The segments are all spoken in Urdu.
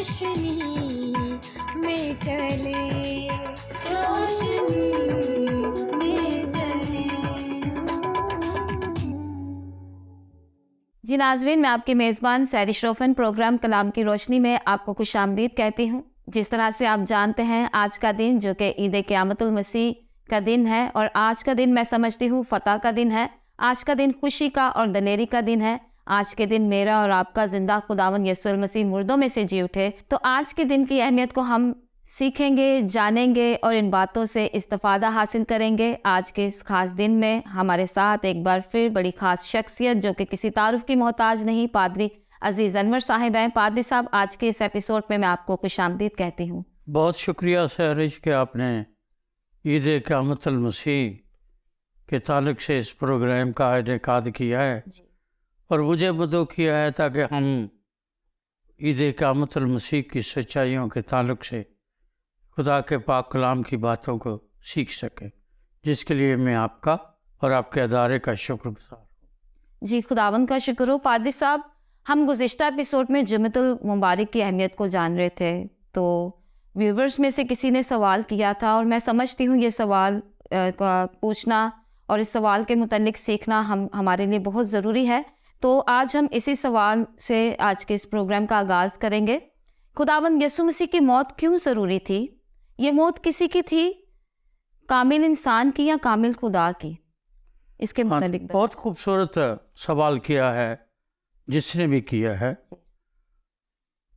روشنی میں چلے، روشنی میں چلے۔ جی ناظرین، میں آپ کے میزبان سیری شروفن پروگرام کلام کی روشنی میں آپ کو خوش آمدید کہتی ہوں۔ جس طرح سے آپ جانتے ہیں آج کا دن جو کہ عید قیامت المسیح کا دن ہے، اور آج کا دن میں سمجھتی ہوں فتح کا دن ہے، آج کا دن خوشی کا اور دلیری کا دن ہے۔ آج کے دن میرا اور آپ کا زندہ خداوند یسوع المسیح مردوں میں سے جی اٹھے، تو آج کے دن کی اہمیت کو ہم سیکھیں گے، جانیں گے اور ان باتوں سے استفادہ حاصل کریں گے۔ آج کے اس خاص دن میں ہمارے ساتھ ایک بار پھر بڑی خاص شخصیت جو کہ کسی تعارف کی محتاج نہیں، پادری عزیز انور صاحب ہیں۔ پادری صاحب، آج کے اس ایپیسوڈ میں آپ کو خوش آمدید کہتی ہوں۔ بہت شکریہ سہرش کہ آپ نے عید قیامت المسیح کے تعلق سے اس پروگرام کا انعقاد کیا ہے اور مجھے مدعو کیا ہے تاکہ ہم عید قیامت المسیح کی سچائیوں کے تعلق سے خدا کے پاک کلام کی باتوں کو سیکھ سکیں، جس کے لیے میں آپ کا اور آپ کے ادارے کا شکر گزار ہوں۔ جی خداوند کا شکر ہو۔ پادری صاحب، ہم گزشتہ ایپیسوڈ میں جمعۃ المبارک کی اہمیت کو جان رہے تھے، تو ویورز میں سے کسی نے سوال کیا تھا اور میں سمجھتی ہوں یہ سوال پوچھنا اور اس سوال کے متعلق سیکھنا ہمارے لیے بہت ضروری ہے۔ تو آج ہم اسی سوال سے آج کے اس پروگرام کا آغاز کریں گے۔ خداوند یسوع مسیح کی موت کیوں ضروری تھی؟ یہ موت کسی کی تھی، کامل انسان کی یا کامل خدا کی؟ اس کے متعلق بہت خوبصورت سوال کیا ہے جس نے بھی کیا ہے۔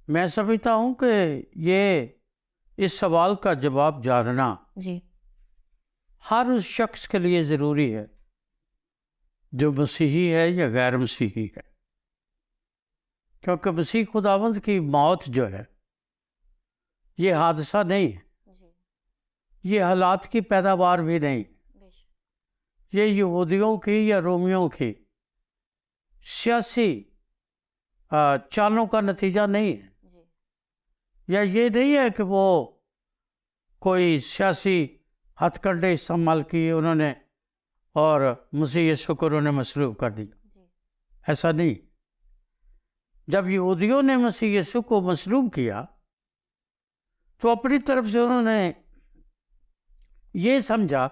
میں سمجھتا ہوں کہ یہ اس سوال کا جواب جاننا جی ہر اس شخص کے لیے ضروری ہے جو مسیحی ہے یا غیر مسیحی ہے، کیونکہ مسیح خداوند کی موت جو ہے یہ حادثہ نہیں ہے، یہ حالات کی پیداوار بھی نہیں، یہ یہودیوں کی یا رومیوں کی سیاسی چالوں کا نتیجہ نہیں ہے، یا یہ نہیں ہے کہ وہ کوئی سیاسی ہتھ کنڈے استعمال کیے انہوں نے اور مسیح یسوع کو انہوں نے مصلوب کر دیا۔ ایسا نہیں۔ جب یہودیوں نے مسیح یسوع کو مصلوب کیا تو اپنی طرف سے انہوں نے یہ سمجھا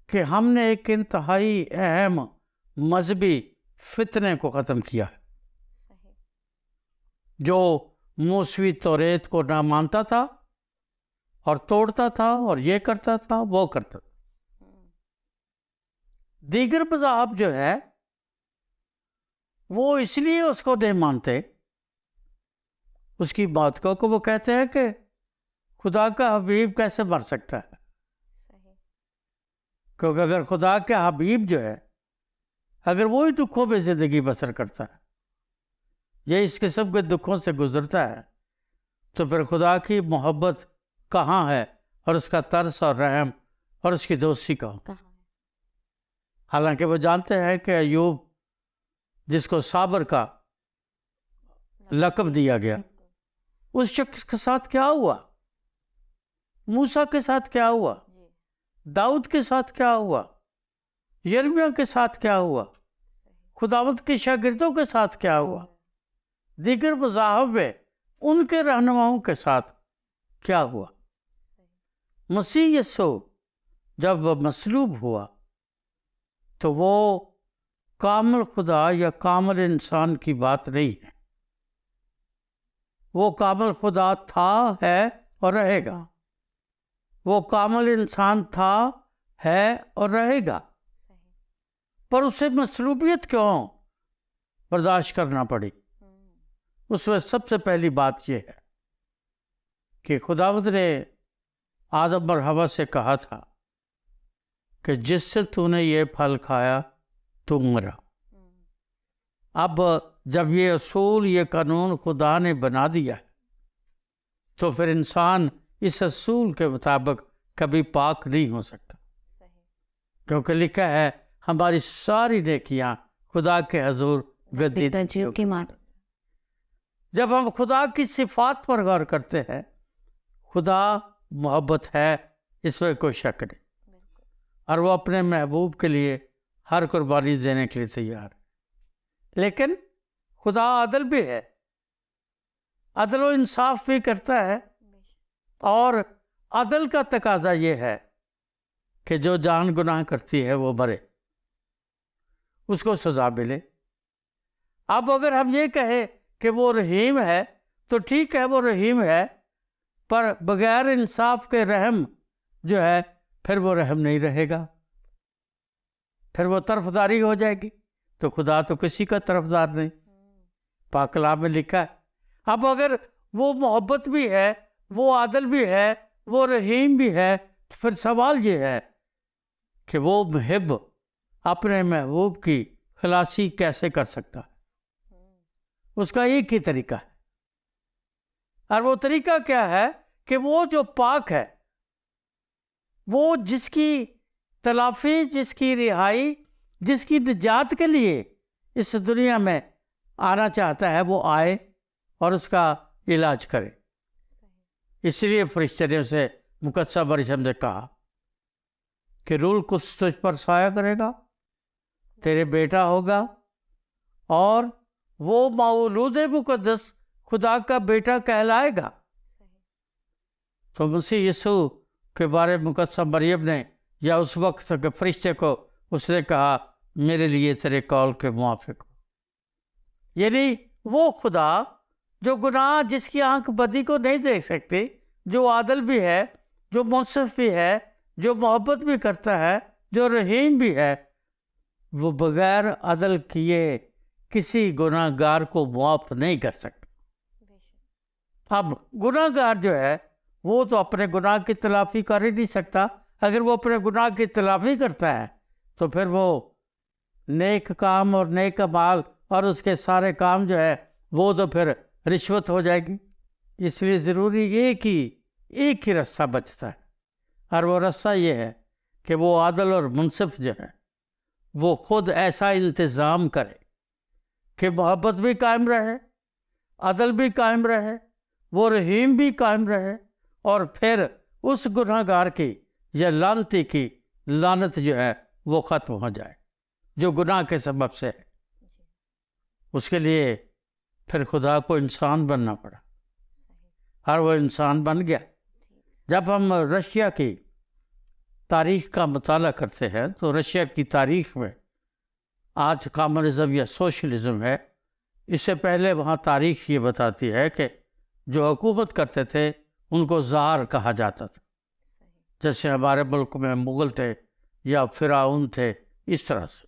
کہ ہم نے ایک انتہائی اہم مذہبی فتنے کو ختم کیا ہے، جو موسوی توریت کو نہ مانتا تھا اور توڑتا تھا اور یہ کرتا تھا وہ کرتا تھا۔ دیگر مذاہب جو ہے وہ اس لیے اس کو نہیں مانتے، اس کی بات کو، کہ وہ کہتے ہیں کہ خدا کا حبیب کیسے مر سکتا ہے، کیونکہ اگر خدا کا حبیب جو ہے اگر وہی دکھوں میں زندگی بسر کرتا ہے، یہ اس قسم کے دکھوں سے گزرتا ہے، تو پھر خدا کی محبت کہاں ہے اور اس کا ترس اور رحم اور اس کی دوستی کہاں؟ حالانکہ وہ جانتے ہیں کہ ایوب جس کو صابر کا لقب دیا گیا، اس شخص کے ساتھ کیا ہوا، موسیٰ کے ساتھ کیا ہوا، داؤد کے ساتھ کیا ہوا، یرمیہ کے ساتھ کیا ہوا، خداوند کے شاگردوں کے ساتھ کیا ہوا، دیگر مذاہب میں ان کے رہنماؤں کے ساتھ کیا ہوا۔ مسیح یسوع جب مصلوب ہوا تو وہ کامل خدا یا کامل انسان کی بات نہیں ہے، وہ کامل خدا تھا، ہے اور رہے گا، وہ کامل انسان تھا، ہے اور رہے گا، پر اسے مصلوبیت کیوں برداشت کرنا پڑی؟ اس میں سب سے پہلی بات یہ ہے کہ خداوند نے آدم اور حوا سے کہا تھا کہ جس سے تو نے یہ پھل کھایا تو مرا۔ اب جب یہ اصول، یہ قانون خدا نے بنا دیا ہے تو پھر انسان اس اصول کے مطابق کبھی پاک نہیں ہو سکتا، کیونکہ لکھا ہے ہماری ساری نیکیاں خدا کے حضور گدی کی مار۔ جب ہم خدا کی صفات پر غور کرتے ہیں، خدا محبت ہے، اس میں کوئی شک نہیں، اور وہ اپنے محبوب کے لیے ہر قربانی دینے کے لیے تیار ہے، لیکن خدا عادل بھی ہے، عدل و انصاف بھی کرتا ہے، اور عدل کا تقاضا یہ ہے کہ جو جان گناہ کرتی ہے وہ مرے، اس کو سزا ملے۔ اب اگر ہم یہ کہیں کہ وہ رحیم ہے تو ٹھیک ہے، وہ رحیم ہے، پر بغیر انصاف کے رحم جو ہے پھر وہ رحم نہیں رہے گا، پھر وہ طرفداری ہو جائے گی، تو خدا تو کسی کا طرفدار نہیں، پاک کلام میں لکھا ہے۔ اب اگر وہ محبت بھی ہے، وہ عادل بھی ہے، وہ رحیم بھی ہے، تو پھر سوال یہ ہے کہ وہ محب اپنے محبوب کی خلاصی کیسے کر سکتا ہے؟ اس کا ایک ہی طریقہ ہے، اور وہ طریقہ کیا ہے کہ وہ جو پاک ہے، وہ جس کی تلافی، جس کی رہائی، جس کی نجات کے لیے اس دنیا میں آنا چاہتا ہے، وہ آئے اور اس کا علاج کرے۔ اس لیے فرشتے نے اسے مقدسہ مریم نے کہا کہ روح القدس تجھ پر سایہ کرے گا، تیرے بیٹا ہوگا، اور وہ مولود مقدس خدا کا بیٹا کہلائے گا۔ تو مسیح یسوع کے بارے مقدسہ مریم نے، یا اس وقت کے فرشتے کو اس نے کہا میرے لیے تیرے قول کے موافق ہو، یعنی وہ خدا جو گناہ، جس کی آنکھ بدی کو نہیں دیکھ سکتی، جو عادل بھی ہے، جو منصف بھی ہے، جو محبت بھی کرتا ہے، جو رحیم بھی ہے، وہ بغیر عدل کیے کسی گناہ گار کو معاف نہیں کر سکتا۔ اب گناہ گار جو ہے وہ تو اپنے گناہ کی تلافی کر ہی نہیں سکتا۔ اگر وہ اپنے گناہ کی تلافی کرتا ہے تو پھر وہ نیک کام اور نیک اعمال اور اس کے سارے کام جو ہے وہ تو پھر رشوت ہو جائے گی۔ اس لیے ضروری ایک ہی رستہ بچتا ہے، اور وہ رستہ یہ ہے کہ وہ عادل اور منصف جو ہے وہ خود ایسا انتظام کرے کہ محبت بھی قائم رہے، عدل بھی قائم رہے، وہ رحیم بھی قائم رہے، اور پھر اس گناہ گار کی یا لعنتی کی لعنت جو ہے وہ ختم ہو جائے جو گناہ کے سبب سے ہے۔ اس کے لیے پھر خدا کو انسان بننا پڑا، اور وہ انسان بن گیا۔ جب ہم رشیا کی تاریخ کا مطالعہ کرتے ہیں تو رشیا کی تاریخ میں آج کامونزم یا سوشلزم ہے، اس سے پہلے وہاں تاریخ یہ بتاتی ہے کہ جو حکومت کرتے تھے ان کو زار کہا جاتا تھا، جیسے ہمارے ملک میں مغل تھے یا فرعون تھے، اس طرح سے۔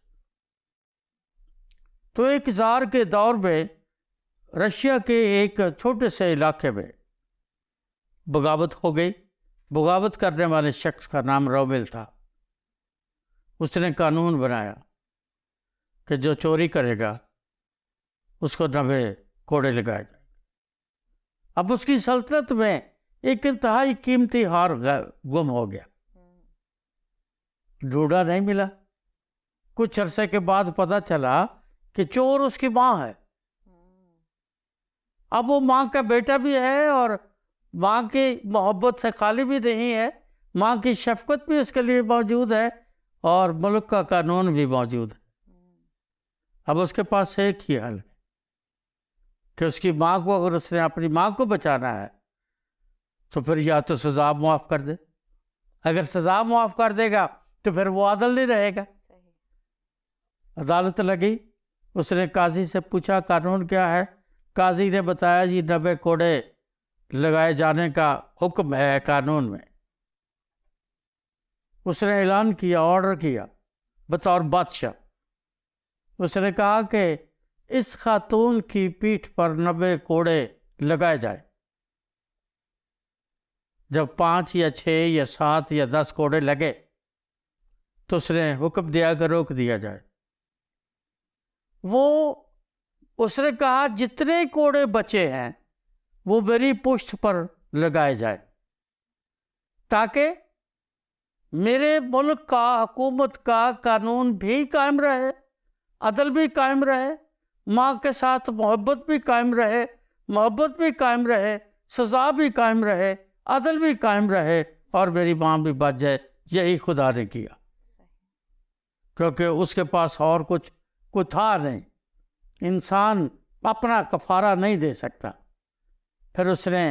تو ایک زار کے دور میں رشیا کے ایک چھوٹے سے علاقے میں بغاوت ہو گئی۔ بغاوت کرنے والے شخص کا نام رومیل تھا۔ اس نے قانون بنایا کہ جو چوری کرے گا اس کو 90 کوڑے لگائے جائیں۔ اب اس کی سلطنت میں ایک انتہائی قیمتی ہار گم ہو گیا، ڈھونڈا نہیں ملا۔ کچھ عرصے کے بعد پتہ چلا کہ چور اس کی ماں ہے۔ اب وہ ماں کا بیٹا بھی ہے اور ماں کی محبت سے خالی بھی نہیں ہے، ماں کی شفقت بھی اس کے لیے موجود ہے، اور ملک کا قانون بھی موجود ہے۔ اب اس کے پاس ایک ہی حل ہے کہ اس کی ماں کو، اگر اس نے اپنی ماں کو بچانا ہے تو پھر یا تو سزا معاف کر دے۔ اگر سزا معاف کر دے گا تو پھر وہ عادل نہیں رہے گا۔ عدالت لگی، اس نے قاضی سے پوچھا قانون کیا ہے؟ قاضی نے بتایا جی 90 کوڑے لگائے جانے کا حکم ہے قانون میں۔ اس نے اعلان کیا، آرڈر کیا بطور بادشاہ۔ اس نے کہا کہ اس خاتون کی پیٹھ پر 90 کوڑے لگائے جائے۔ جب 5 یا 6 یا 7 یا 10 کوڑے لگے تو اس نے حکم دیا کہ روک دیا جائے۔ اس نے کہا جتنے کوڑے بچے ہیں وہ میری پشت پر لگائے جائے، تاکہ میرے ملک کا، حکومت کا قانون بھی قائم رہے، عدل بھی قائم رہے، ماں کے ساتھ محبت بھی قائم رہے، محبت بھی قائم رہے، سزا بھی قائم رہے، عدل بھی قائم رہے، اور میری ماں بھی بچ جائے۔ یہی خدا نے کیا، کیونکہ اس کے پاس اور کچھ تھا نہیں۔ انسان اپنا کفارہ نہیں دے سکتا، پھر اس نے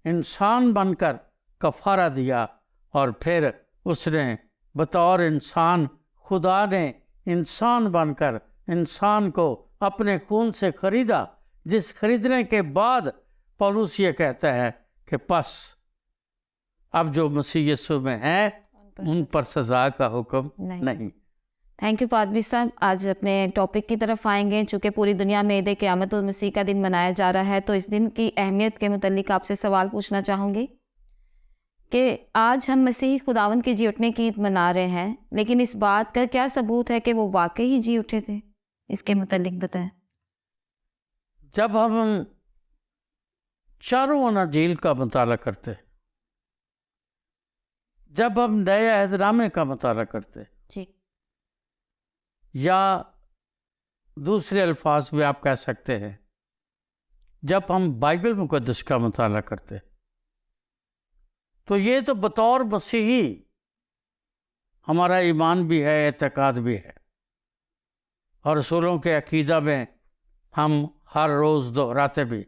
انسان بن کر کفارہ دیا، اور پھر اس نے بطور انسان، خدا نے انسان بن کر انسان کو اپنے خون سے خریدا، جس خریدنے کے بعد پولس یہ کہتا ہے کہ پس اب جو مسیح یسوع میں ہیں ان پر سزا کا حکم نہیں۔ تھینک یو پادری صاحب۔ آج اپنے ٹاپک کی طرف آئیں گے۔ چونکہ پوری دنیا میں عید قیامت المسیح کا دن منایا جا رہا ہے، تو اس دن کی اہمیت کے متعلق آپ سے سوال پوچھنا چاہوں گی کہ آج ہم مسیح خداوند کے جی اٹھنے کی عید منا رہے ہیں، لیکن اس بات کا کیا ثبوت ہے کہ وہ واقعی ہی جی اٹھے تھے؟ اس کے متعلق بتائیں۔ جب ہم چاروں اناجیل کا مطالعہ کرتے ہیں، جب ہم نئے عہد نامے کا مطالعہ کرتے ہیں، جی، یا دوسرے الفاظ میں آپ کہہ سکتے ہیں جب ہم بائبل مقدس کا مطالعہ کرتے ہیں، تو یہ تو بطور مسیحی ہمارا ایمان بھی ہے، اعتقاد بھی ہے، اور رسولوں کے عقیدہ میں ہم ہر روز دہراتے بھی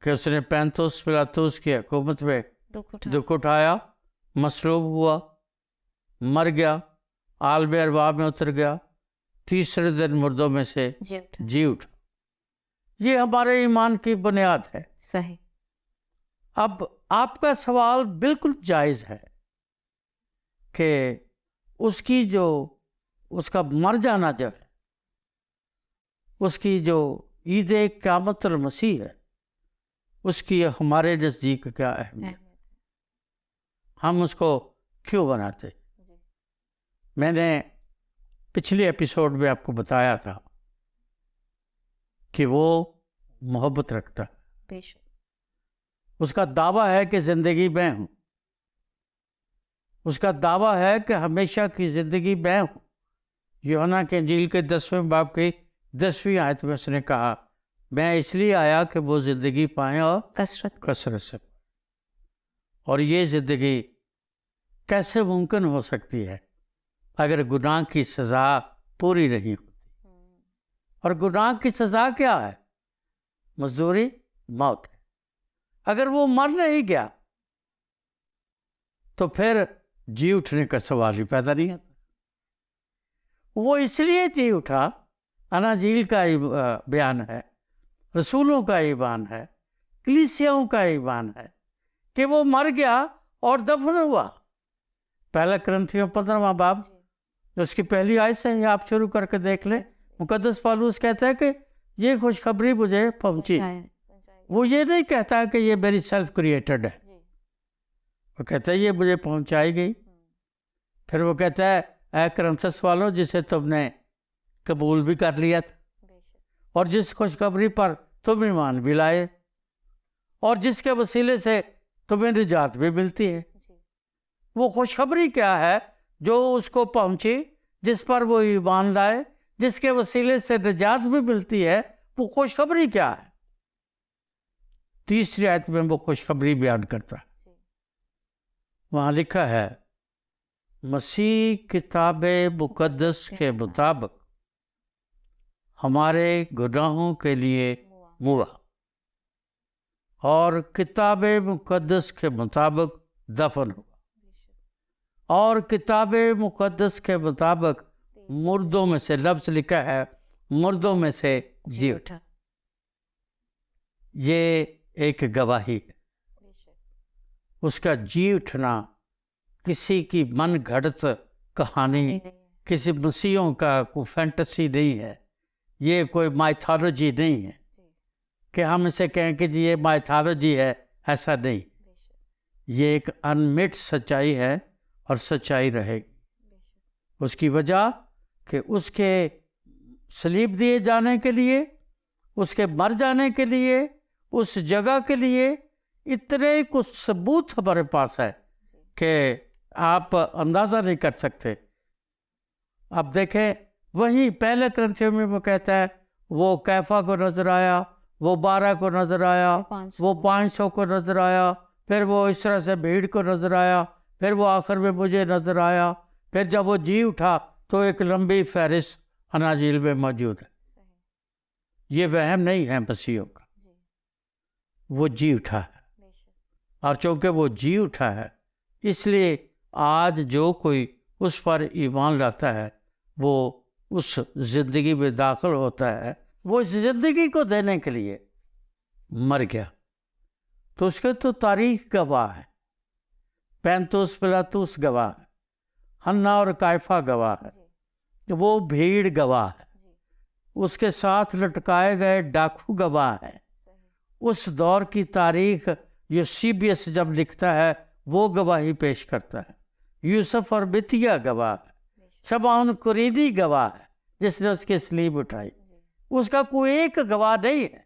کہ اس نے پینتوس پلاطوس کی حکومت میں دکھ اٹھایا، مصلوب ہوا، مر گیا، عالم ارواح میں اتر گیا، تیسرے دن مردوں میں سے جی اٹھا۔ یہ ہمارے ایمان کی بنیاد ہے۔ صحیح۔ اب آپ کا سوال بالکل جائز ہے کہ اس کا مر جانا جو ہے، اس کی جو عید قیامت المسیح ہے، اس کی ہمارے نزدیک کیا اہمیت، ہم اس کو کیوں بناتے؟ میں نے پچھلے ایپیسوڈ میں آپ کو بتایا تھا کہ وہ محبت رکھتا ہے، اس کا دعویٰ ہے کہ زندگی میں ہوں، اس کا دعویٰ ہے کہ ہمیشہ کی زندگی میں ہوں۔ یوحنا کے انجیل کے 10ویں باب کی 10ویں آیت میں اس نے کہا، میں اس لیے آیا کہ وہ زندگی پائیں اور کثرت سے۔ اور یہ زندگی کیسے ممکن ہو سکتی ہے اگر گناہ کی سزا پوری نہیں ہوتی؟ اور گناہ کی سزا کیا ہے؟ مزدوری موت ہے۔ اگر وہ مر نہیں گیا تو پھر جی اٹھنے کا سوال ہی پیدا نہیں ہوتا۔ وہ اس لیے جی اٹھا، اناجیل کا بیان ہے، رسولوں کا ایمان ہے، کلیسیاؤں کا ایمان ہے کہ وہ مر گیا اور دفن ہوا۔ پہلا کرنتھیوں 15واں باب، اس کی پہلی آیت سے ہی آپ شروع کر کے دیکھ لیں، مقدس پالوس کہتا ہے کہ یہ خوشخبری مجھے پہنچی۔ وہ یہ نہیں کہتا کہ یہ میری سیلف کریٹڈ ہے، وہ کہتا ہے یہ مجھے پہنچائی گئی۔ پھر وہ کہتا ہے اے کرنتھس والوں، جسے تم نے قبول بھی کر لیا تھا، اور جس خوشخبری پر تم ایمان بھی لائے، اور جس کے وسیلے سے تمہیں نجات بھی ملتی ہے۔ وہ خوشخبری کیا ہے جو اس کو پہنچی، جس پر وہ ایمان لائے، جس کے وسیلے سے نجات بھی ملتی ہے؟ وہ خوشخبری کیا ہے؟ تیسری آیت میں وہ خوشخبری بیان کرتا ہے، وہاں لکھا ہے مسیح کتاب مقدس کے مطابق ہمارے گناہوں کے لیے مڑا، اور کتاب مقدس کے مطابق دفن ہوا، اور کتاب مقدس کے مطابق مردوں میں سے، لفظ لکھا ہے مردوں میں سے جی اٹھا۔ یہ ایک گواہی ہے۔ اس کا جی اٹھنا کسی کی من گھڑت کہانی، کسی مسیحوں کا کوئی فینٹسی نہیں ہے، یہ کوئی مائتھالوجی نہیں ہے کہ ہم اسے کہیں کہ جی یہ مائتھالوجی ہے، ایسا نہیں۔ یہ ایک انمٹ سچائی ہے، اور سچائی رہے گی۔ اس کی وجہ کہ اس کے صلیب دیے جانے کے لیے، اس کے مر جانے کے لیے، اس جگہ کے لیے اتنے کچھ ثبوت ہمارے پاس ہے کہ آپ اندازہ نہیں کر سکتے۔ اب دیکھیں، وہیں پہلے کرنتھیوں میں وہ کہتا ہے وہ کیفا کو نظر آیا، وہ 12 کو نظر آیا، وہ 500 کو نظر آیا، پھر وہ اس طرح سے بھیڑ کو نظر آیا، پھر وہ آخر میں مجھے نظر آیا۔ پھر جب وہ جی اٹھا تو ایک لمبی فہرست اناجیل میں موجود ہے۔ یہ وہم نہیں ہے مسیحوں کا۔ وہ جی اٹھا ہے، اور چونکہ وہ جی اٹھا ہے اس لیے آج جو کوئی اس پر ایمان لاتا ہے وہ اس زندگی میں داخل ہوتا ہے، وہ اس زندگی کو دینے کے لیے مر گیا، تو اس کے تو تاریخ گواہ ہے، پینتوس پلاطس گواہ ہے، حنا اور کائفہ گواہ ہے، وہ بھیڑ گواہ ہے، اس کے ساتھ لٹکائے گئے ڈاکو گواہ ہے، اس دور کی تاریخ یوسیبیس جب لکھتا ہے وہ گواہی پیش کرتا ہے، یوسف اور بتیا گواہ ہے، شمعون قرینی گواہ ہے جس نے اس کی سلیب اٹھائی، اس کا کوئی ایک گواہ نہیں ہے،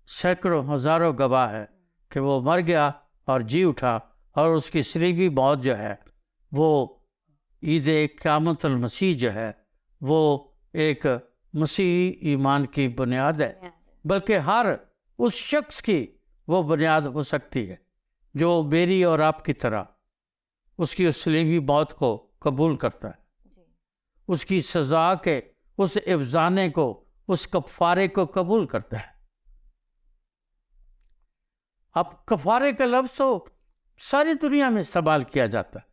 سینکڑوں ہزاروں گواہ ہے کہ وہ مر گیا اور جی اٹھا، اور اس کی سلیبی موت جو ہے وہ عید قیامت المسیح جو ہے وہ ایک مسیحی ایمان کی بنیاد ہے، بلکہ ہر اس شخص کی وہ بنیاد ہو سکتی ہے جو میری اور آپ کی طرح اس کی صلیبی موت کو قبول کرتا ہے، اس کی سزا کے اس افزانے کو، اس کفارے کو قبول کرتا ہے۔ اب کفارے کا لفظ تو ساری دنیا میں استعمال کیا جاتا ہے،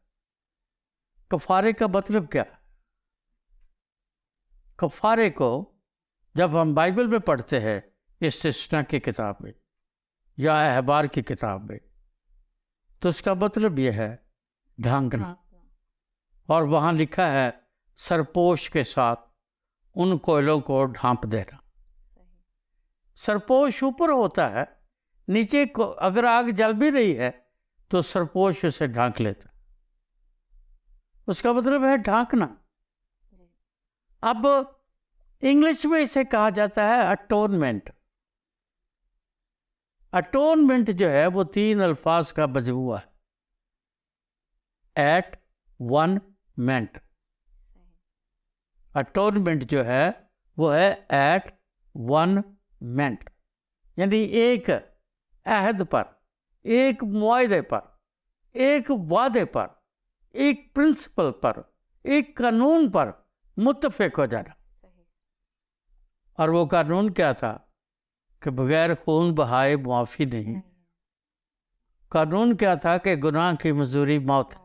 کفارے کا مطلب کیا ہے؟ کفارے کو جب ہم بائبل میں پڑھتے ہیں، استثنا کی کتاب میں یا احبار کی کتاب میں، تو اس کا مطلب یہ ہے ڈھانکنا، اور وہاں لکھا ہے سرپوش کے ساتھ ان کوئلوں کو ڈھانپ دینا۔ سرپوش اوپر ہوتا ہے، نیچے کو اگر آگ جل بھی رہی ہے تو سرپوش اسے ڈھانک لیتا ہے، اس کا مطلب ہے ڈھانکنا۔ اب انگلش میں اسے کہا جاتا ہے اٹونمنٹ۔ اٹونمنٹ جو ہے وہ 3 الفاظ کا مجموعہ ہے، ایٹ ون مینٹ۔ اٹونمنٹ جو ہے وہ ہے ایٹ ون مینٹ، یعنی ایک عہد پر، ایک معاہدے پر، ایک وعدے پر، ایک پرنسپل پر، ایک قانون پر متفق ہو جانا۔ اور وہ قانون کیا تھا کہ بغیر خون بہائے معافی نہیں۔ قانون کیا تھا کہ گناہ کی مزدوری موت ہے۔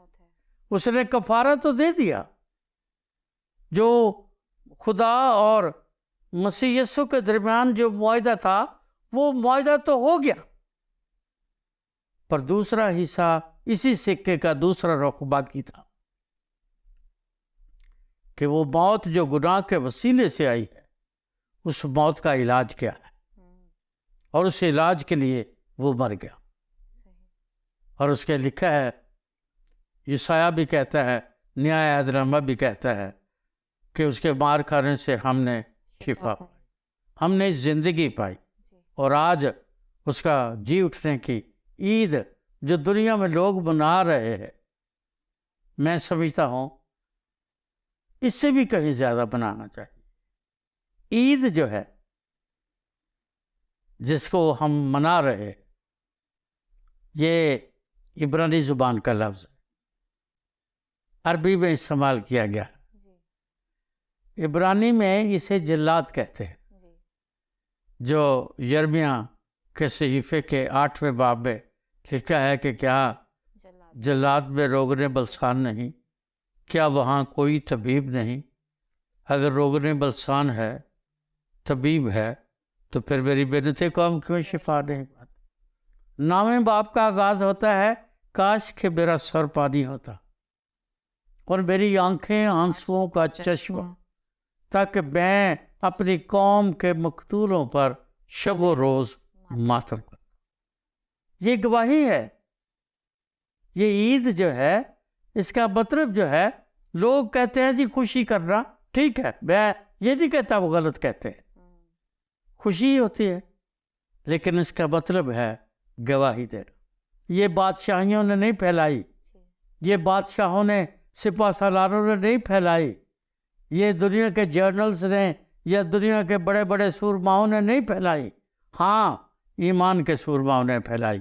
اس نے کفارہ تو دے دیا، جو خدا اور مسیح یسوع کے درمیان جو معاہدہ تھا وہ معاہدہ تو ہو گیا، پر دوسرا حصہ اسی سکے کا دوسرا رخ باقی تھا کہ وہ موت جو گناہ کے وسیلے سے آئی ہے، اس موت کا علاج کیا ہے، اور اس علاج کے لیے وہ مر گیا۔ اور اس کے لکھا ہے، یسایہ بھی کہتا ہے، نیائے عہد نامہ بھی کہتا ہے کہ اس کے مار کھانے سے ہم نے شفا پائی، ہم نے زندگی پائی، اور آج اس کا جی اٹھنے کی عید جو دنیا میں لوگ منا رہے ہیں، میں سمجھتا ہوں اس سے بھی کہیں زیادہ بنانا چاہیے۔ عید جو ہے جس کو ہم منا رہے ہیں، یہ عبرانی زبان کا لفظ ہے، عربی میں استعمال کیا گیا، عبرانی میں اسے جلات کہتے ہیں، جو یرمیہ کے صحیفے کے 8ویں باب میں لکھا ہے کہ کیا جلات میں روغن بلسان نہیں، کیا وہاں کوئی طبیب نہیں؟ اگر روغن بلسان ہے، طبیب ہے، تو پھر میری بنت قوم کیوں شفا نہیں پاتی؟ نام باپ کا آغاز ہوتا ہے، کاش کہ میرا سر پانی ہوتا اور میری آنکھیں آنسوؤں کا چشمہ، تاکہ میں اپنی قوم کے مقتولوں پر شب و روز ماتم کروں۔ یہ گواہی ہے، یہ عید جو ہے، اس کا مطلب جو ہے، لوگ کہتے ہیں جی خوشی کرنا، ٹھیک ہے، میں یہ نہیں کہتا وہ غلط کہتے ہیں، خوشی ہوتی ہے، لیکن اس کا مطلب ہے گواہی دینا۔ یہ بادشاہیوں نے نہیں پھیلائی، یہ بادشاہوں نے، سپہ سالاروں نے نہیں پھیلائی، یہ دنیا کے جرنلز نے یا دنیا کے بڑے بڑے سورماؤں نے نہیں پھیلائی، ہاں ایمان کے سورماؤں نے پھیلائی۔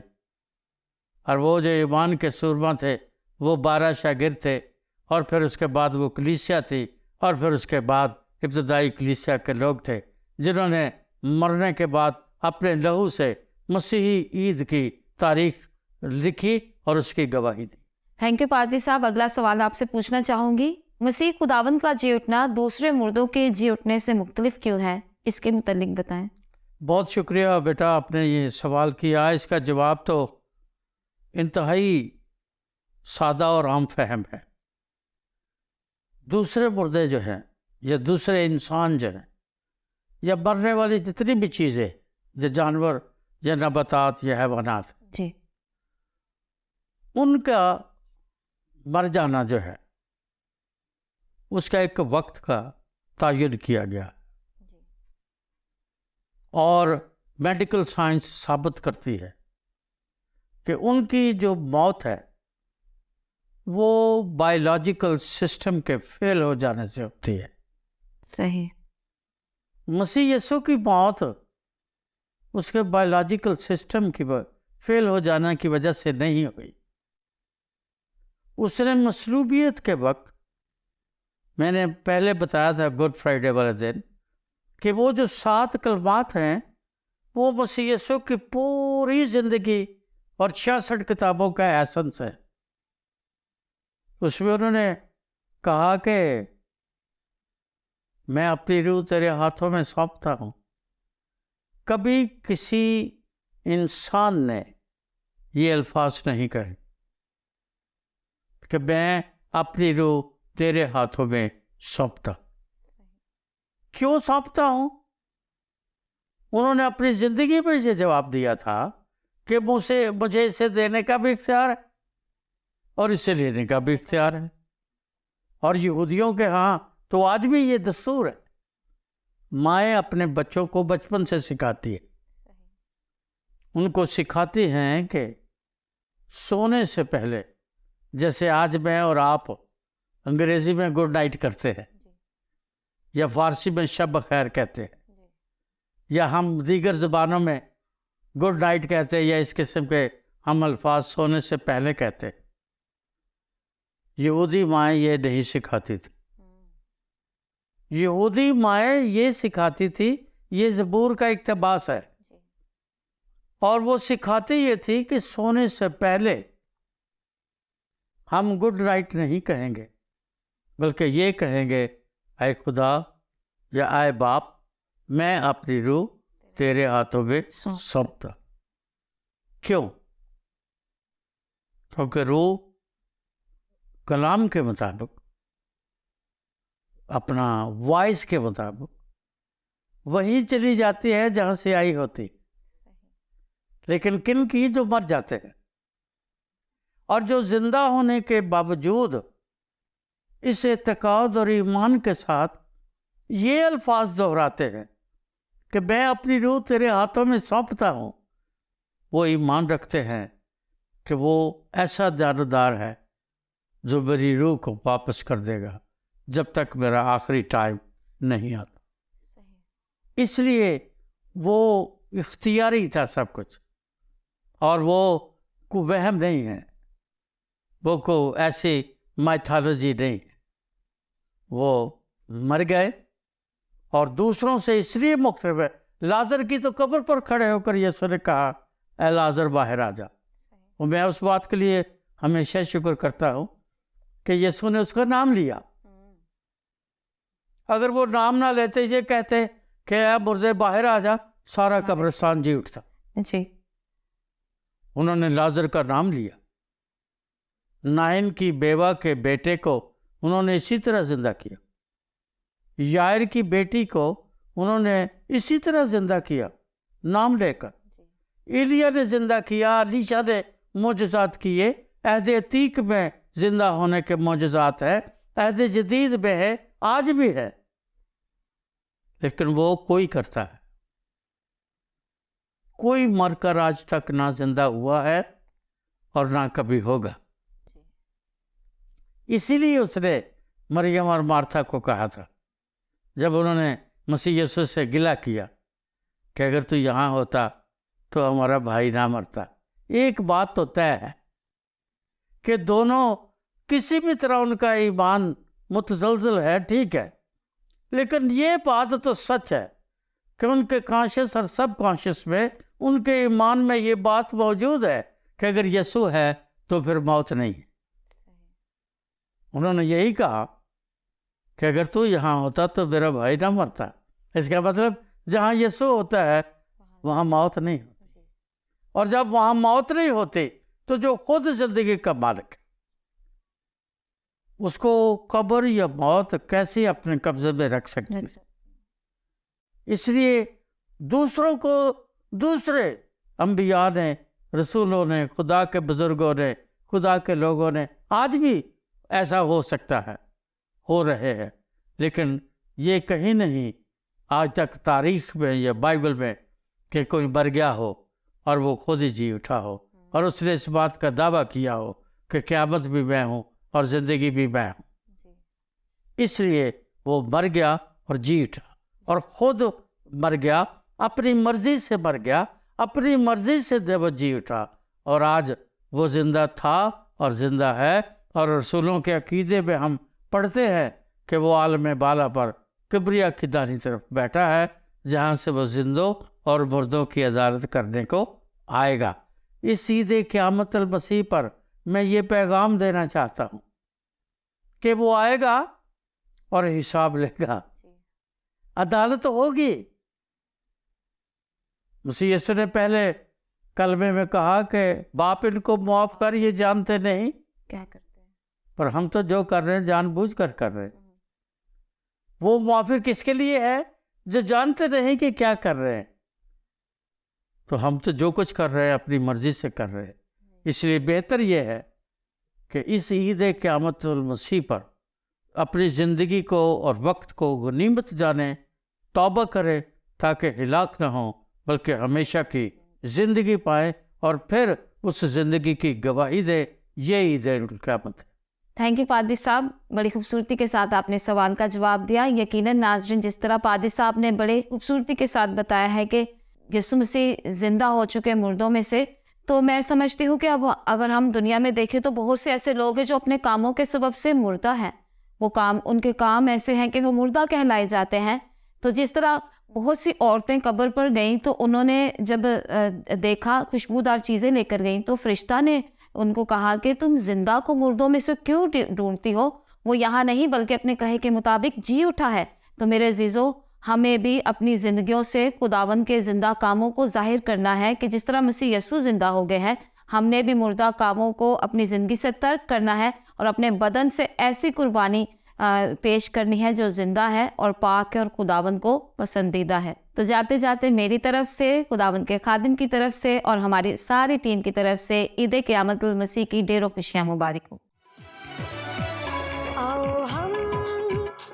اور وہ جو ایمان کے سورما تھے وہ 12 شاگرد تھے، اور پھر اس کے بعد وہ کلیسیا تھی، اور پھر اس کے بعد ابتدائی کلیسیا کے لوگ تھے جنہوں نے مرنے کے بعد اپنے لہو سے مسیحی عید کی تاریخ لکھی اور اس کی گواہی دی۔ تھینک یو پادری صاحب. اگلا سوال آپ سے پوچھنا چاہوں گی، مسیح خداوند کا جی اٹھنا دوسرے مردوں کے جی اٹھنے سے مختلف کیوں ہے؟ اس کے متعلق بتائیں. بہت شکریہ بیٹا، آپ نے یہ سوال کیا. اس کا جواب تو انتہائی سادہ اور عام فہم ہے. دوسرے مردے جو ہیں یا دوسرے انسان جو ہیں یا مرنے والی جتنی بھی چیزیں، یا جانور یا نباتات یا حیوانات، جی ان کا مر جانا جو ہے اس کا ایک وقت کا تعین کیا گیا، اور میڈیکل سائنس ثابت کرتی ہے کہ ان کی جو موت ہے وہ بایولوجیکل سسٹم کے فیل ہو جانے سے ہوتی ہے. صحیح. مسیح یسوع کی موت اس کے بایولوجیکل سسٹم کی فیل ہو جانے کی وجہ سے نہیں ہوئی. اس نے مصلوبیت کے وقت، میں نے پہلے بتایا تھا گڈ فرائیڈے والے دن، کہ وہ جو 7 کلمات ہیں وہ مسیح یسوع کی پوری زندگی اور 66 کتابوں کا ایسنس ہے. اس میں انہوں نے کہا کہ میں اپنی روح تیرے ہاتھوں میں سونپتا ہوں. کبھی کسی انسان نے یہ الفاظ نہیں کہے کہ میں اپنی روح تیرے ہاتھوں میں سونپتا. کیوں سونپتا ہوں؟ انہوں نے اپنی زندگی میں یہ جواب دیا تھا کہ مجھے اسے دینے کا بھی اختیار ہے اور اسے لینے کا بھی اختیار ہے. اور یہودیوں کے ہاں تو آج بھی یہ دستور ہے. مائیں اپنے بچوں کو بچپن سے سکھاتی ہے، ان کو سکھاتی ہیں کہ سونے سے پہلے، جیسے آج میں اور آپ انگریزی میں گڈ نائٹ کرتے ہیں یا فارسی میں شب بخیر کہتے ہیں، یا ہم دیگر زبانوں میں گڈ نائٹ کہتے ہیں، یا اس قسم کے ہم الفاظ سونے سے پہلے کہتے ہیں. یہودی مائیں یہ نہیں سکھاتی تھی. یہودی مائیں یہ سکھاتی تھی، یہ زبور کا اقتباس ہے، اور وہ سکھاتی یہ تھی کہ سونے سے پہلے ہم گڈ نائٹ نہیں کہیں گے، بلکہ یہ کہیں گے اے خدا یا اے باپ، میں اپنی روح تیرے ہاتھوں میں سونپتا. کیوں؟ کیونکہ روح کلام کے مطابق، اپنا وائس کے مطابق وہی چلی جاتی ہے جہاں سے آئی ہوتی. لیکن کن کی؟ جو مر جاتے ہیں، اور جو زندہ ہونے کے باوجود اس اعتقاد اور ایمان کے ساتھ یہ الفاظ دہراتے ہیں کہ میں اپنی روح تیرے ہاتھوں میں سونپتا ہوں، وہ ایمان رکھتے ہیں کہ وہ ایسا جاندار ہے جو میری روح کو واپس کر دے گا جب تک میرا آخری ٹائم نہیں آتا. اس لیے وہ اختیاری تھا سب کچھ، اور وہ کوئی وہم نہیں ہے، وہ کوئی ایسی مائتھالوجی نہیں ہے. وہ مر گئے اور دوسروں سے اس لیے مختلف ہے. لازر کی تو قبر پر کھڑے ہو کر یسوع نے کہا اے لازر باہر آ جا. اور میں اس بات کے لیے ہمیشہ شکر کرتا ہوں کہ یسوع نے اس کا نام لیا. اگر وہ نام نہ لیتے، یہ کہتے کہ اے مردے باہر آ جا، سارا قبرستان جی اٹھتا. جی انہوں نے لازر کا نام لیا. نائن کی بیوہ کے بیٹے کو انہوں نے اسی طرح زندہ کیا. یائر کی بیٹی کو انہوں نے اسی طرح زندہ کیا نام لے کر. ایلیا نے زندہ کیا، علیشا نے معجزات کیے. عہد عتیق میں زندہ ہونے کے معجزات ہے، عہد جدید میں ہے، آج بھی ہے. لیکن وہ کوئی کرتا ہے، کوئی مر کر آج تک نہ زندہ ہوا ہے اور نہ کبھی ہوگا. اسی لیے اس نے مریم اور مارتھا کو کہا تھا جب انہوں نے مسیح یسوع سے گلہ کیا کہ اگر تو یہاں ہوتا تو ہمارا بھائی نہ مرتا. ایک بات تو طے ہے کہ دونوں کسی بھی طرح ان کا ایمان متزلزل ہے، ٹھیک ہے، لیکن یہ بات تو سچ ہے کہ ان کے کانشس اور سب کانشس میں ان کے ایمان میں یہ بات موجود ہے کہ اگر یسوع ہے تو پھر موت نہیں ہے۔ انہوں نے یہی کہا کہ اگر تو یہاں ہوتا تو میرا بھائی نہ مرتا۔ اس کا مطلب جہاں یسوع ہوتا ہے وہاں موت نہیں ہوتی، اور جب وہاں موت نہیں ہوتی تو جو خود زندگی کا مالک ہے اس کو قبر یا موت کیسے اپنے قبضے میں رکھ سکتی؟ اس لیے دوسروں کو دوسرے انبیاء نے، رسولوں نے، خدا کے بزرگوں نے، خدا کے لوگوں نے، آج بھی ایسا ہو سکتا ہے، ہو رہے ہیں، لیکن یہ کہیں نہیں آج تک تاریخ میں یا بائبل میں کہ کوئی مر گیا ہو اور وہ خود ہی جی اٹھا ہو اور اس نے اس بات کا دعویٰ کیا ہو کہ قیامت بھی میں ہوں اور زندگی بھی میں ہوں۔ اس لیے وہ مر گیا اور جی اٹھا، اور خود مر گیا، اپنی مرضی سے مر گیا، اپنی مرضی سے وہ جی اٹھا، اور آج وہ زندہ تھا اور زندہ ہے۔ اور رسولوں کے عقیدے میں ہم پڑھتے ہیں کہ وہ عالم بالا پر کبریا کی دائیں طرف بیٹھا ہے، جہاں سے وہ زندوں اور مردوں کی عدالت کرنے کو آئے گا۔ اس عید قیامت المسیح پر میں یہ پیغام دینا چاہتا ہوں کہ وہ آئے گا اور حساب لے گا، عدالت ہوگی۔ مسیح یسوع نے پہلے کلمے میں کہا کہ باپ ان کو معاف کر، یہ جانتے نہیں کیا کرتے ہیں، پر ہم تو جو کر رہے ہیں جان بوجھ کر کر رہے ہیں۔ وہ معافی کس کے لیے ہے؟ جو جانتے نہیں کہ کیا کر رہے ہیں۔ تو ہم تو جو کچھ کر رہے ہیں اپنی مرضی سے کر رہے ہیں۔ اس لیے بہتر یہ ہے کہ اس عید قیامت المسیح پر اپنی زندگی کو اور وقت کو غنیمت جانیں، توبہ کریں، تاکہ ہلاک نہ ہوں بلکہ ہمیشہ کی زندگی پائیں، اور پھر اس زندگی کی گواہی دے۔ یہ عید قیامت ہے۔ تھینک یو پادری صاحب، بڑی خوبصورتی کے ساتھ آپ نے سوال کا جواب دیا۔ یقیناً ناظرین، جس طرح پادری صاحب نے بڑے خوبصورتی کے ساتھ بتایا ہے کہ یسوع مسیح زندہ ہو چکے مردوں میں سے، تو میں سمجھتی ہوں کہ اب اگر ہم دنیا میں دیکھیں تو بہت سے ایسے لوگ ہیں جو اپنے کاموں کے سبب سے مردہ ہیں، ان کے کام ایسے ہیں کہ وہ مردہ کہلائے جاتے ہیں۔ تو جس طرح بہت سی عورتیں قبر پر گئیں تو انہوں نے جب دیکھا خوشبودار چیزیں لے کر گئیں تو فرشتہ نے ان کو کہا کہ تم زندہ کو مردوں میں سے کیوں ڈھونڈتی ہو؟ وہ یہاں نہیں بلکہ اپنے کہے کے مطابق جی اٹھا ہے۔ تو میرے عزیزو، ہمیں بھی اپنی زندگیوں سے خداوند کے زندہ کاموں کو ظاہر کرنا ہے کہ جس طرح مسیح یسوع زندہ ہو گئے ہیں، ہم نے بھی مردہ کاموں کو اپنی زندگی سے ترک کرنا ہے اور اپنے بدن سے ایسی قربانی پیش کرنی ہے جو زندہ ہے اور پاک ہے اور خداوند کو پسندیدہ ہے۔ تو جاتے جاتے میری طرف سے، خداوند کے خادم کی طرف سے اور ہماری ساری ٹیم کی طرف سے عید قیامت المسیح کی ڈھیروں خوشیاں مبارک ہوں۔ آؤ ہم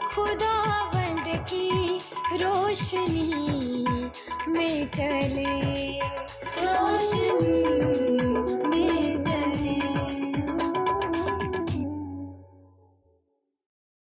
خداوند کی روشنی میں چلے۔